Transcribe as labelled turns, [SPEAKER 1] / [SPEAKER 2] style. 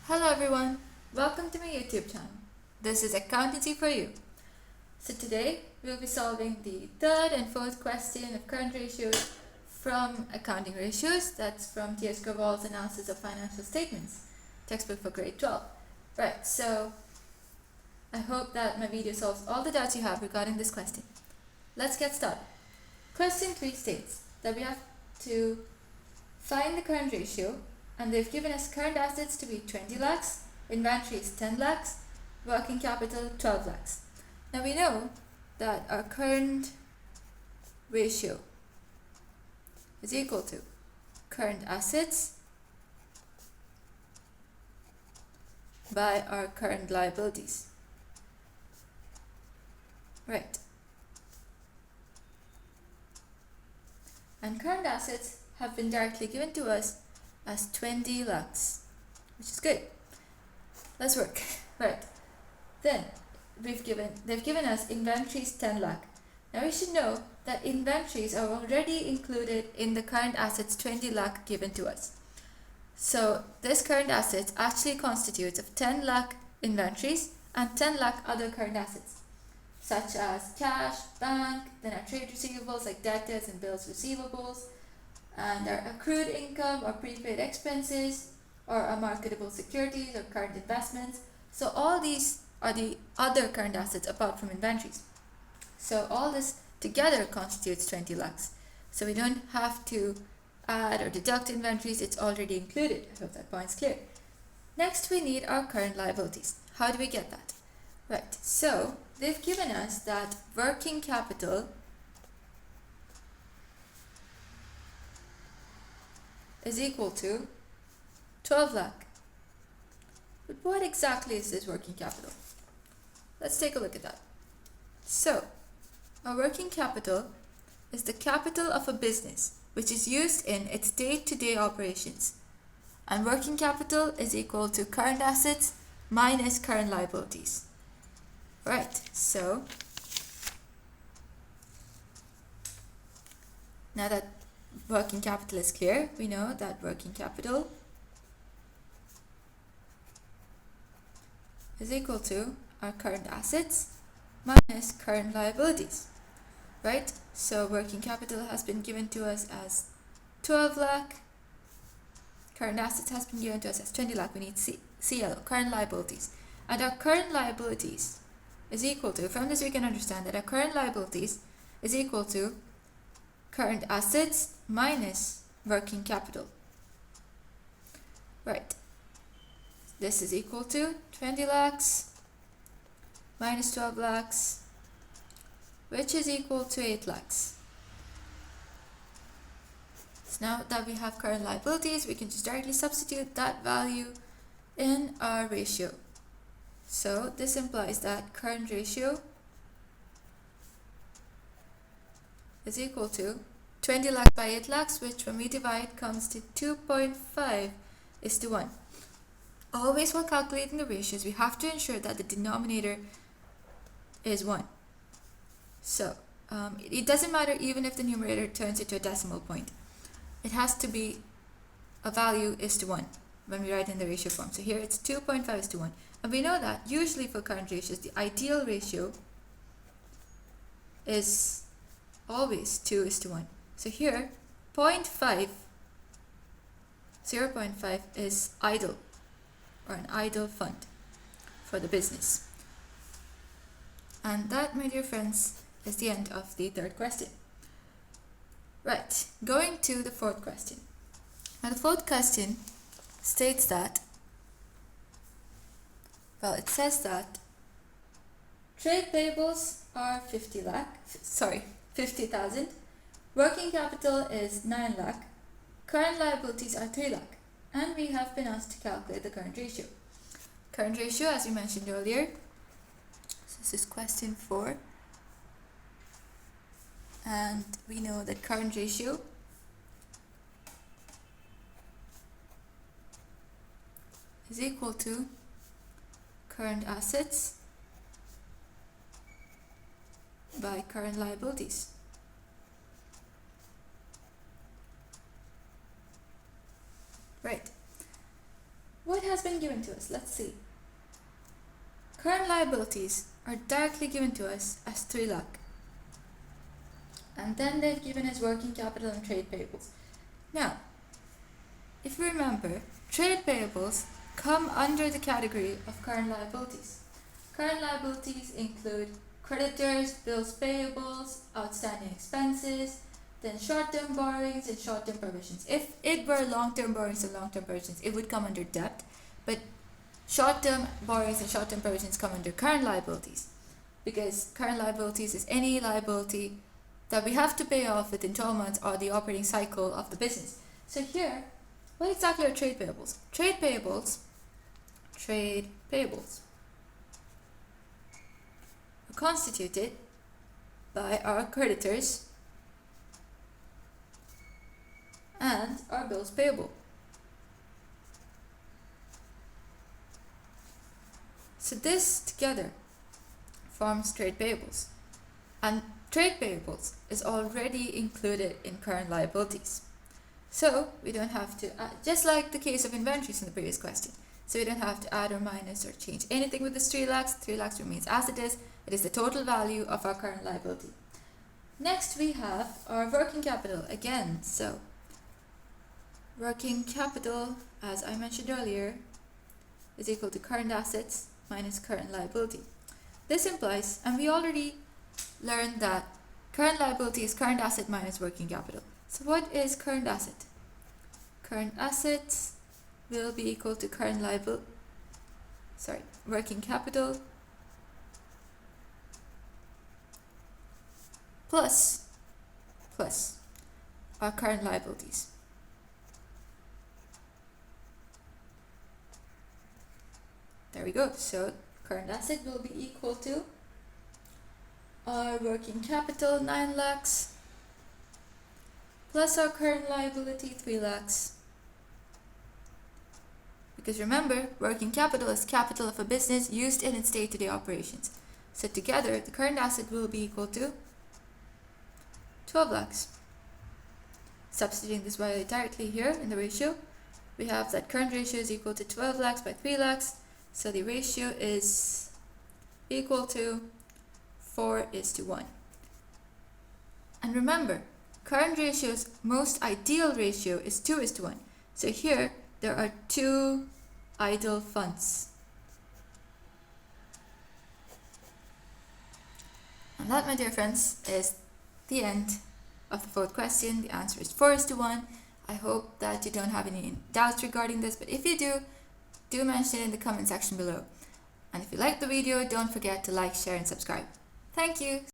[SPEAKER 1] Hello everyone, welcome to my YouTube channel. This is Accountancy for You. So today we'll be solving the third and fourth question of current ratios from Accounting Ratios. That's from T.S. Graval's Analysis of Financial Statements, textbook for grade 12. Right, so I hope that my video solves all the doubts you have regarding this question. Let's get started. Question 3 states that we have to find the current ratio, and they've given us current assets to be 20 lakhs, inventory is 10 lakhs, working capital 12 lakhs. Now we know that our current ratio is equal to current assets by our current liabilities. Right. And current assets have been directly given to us as 20 lakhs, which is good. Let's work. Right. Then they've given us inventories 10 lakh. Now we should know that inventories are already included in the current assets 20 lakh given to us. So this current assets actually constitutes of 10 lakh inventories and 10 lakh other current assets, such as cash, bank, then our trade receivables like debtors and bills receivables, and our accrued income or prepaid expenses, or our marketable securities or current investments. So all these are the other current assets apart from inventories. So all this together constitutes 20 lakhs. So we don't have to add or deduct inventories, it's already included. I hope that point's clear. Next we need our current liabilities. How do we get that? Right, so they've given us that working capital is equal to 12 lakh. But what exactly is this working capital? Let's take a look at that. So, our working capital is the capital of a business which is used in its day-to-day operations. And working capital is equal to current assets minus current liabilities. Right, so now that working capital is clear, we know that working capital is equal to our current assets minus current liabilities. Right, so working capital has been given to us as 12 lakh, current assets has been given to us as 20 lakh. We need CL, current liabilities, and our current liabilities is equal to, from this we can understand that our current liabilities is equal to current assets minus working capital. Right, this is equal to 20 lakhs minus 12 lakhs, which is equal to 8 lakhs. So now that we have current liabilities, we can just directly substitute that value in our ratio. So this implies that current ratio is equal to 20 lakhs by 8 lakhs, which when we divide comes to 2.5:1. Always while calculating the ratios, we have to ensure that the denominator is 1. So it doesn't matter even if the numerator turns into a decimal point. It has to be a value is to 1 when we write in the ratio form. So here it's 2.5:1. And we know that usually for current ratios, the ideal ratio is always 2:1. So here 0.5 is idle, or an idle fund for the business. And that, my dear friends, is the end of the third question. Right, going to the fourth question. Now the fourth question states that, well, it says that trade payables are 50,000, working capital is 9 lakh, current liabilities are 3 lakh, and we have been asked to calculate the current ratio. Current ratio, as we mentioned earlier, so this is question 4, and we know that current ratio is equal to current assets by current liabilities. Right. What what has been given to us? Let's see. Current liabilities are directly given to us as 3 lakh. And then they've given us working capital and trade payables. Now, if you remember, trade payables come under the category of current liabilities. Current liabilities include creditors, bills payables, outstanding expenses, then short-term borrowings and short-term provisions. If it were long-term borrowings and long-term provisions, it would come under debt, but short-term borrowings and short-term provisions come under current liabilities, because current liabilities is any liability that we have to pay off within 12 months or the operating cycle of the business. So here, what exactly are trade payables? Trade payables are constituted by our creditors and our bills payable. So this together forms trade payables, and trade payables is already included in current liabilities. So we don't have to add, just like the case of inventories in the previous question. So we don't have to add or minus or change anything with this 3 lakhs. 3 lakhs remains as it is. It is the total value of our current liability. Next we have our working capital again. So working capital, as I mentioned earlier, is equal to current assets minus current liability. This implies, and we already learned that current liability is current asset minus working capital. So what is current asset? Current assets will be equal to working capital plus our current liabilities. There we go. So current asset will be equal to our working capital 9 lakhs plus our current liability 3 lakhs. Because remember, working capital is capital of a business used in its day-to-day operations. So together, the current asset will be equal to 12 lakhs. Substituting this value directly here in the ratio, we have that current ratio is equal to 12 lakhs by 3 lakhs. So the ratio is equal to 4:1. And remember, current ratio's most ideal ratio is 2:1. So here there are 2 idle funds. And that, my dear friends, is the end of the 4th question. The answer is 4:1. I hope that you don't have any doubts regarding this, but if you do mention it in the comment section below. And if you liked the video, don't forget to like, share and subscribe. Thank you.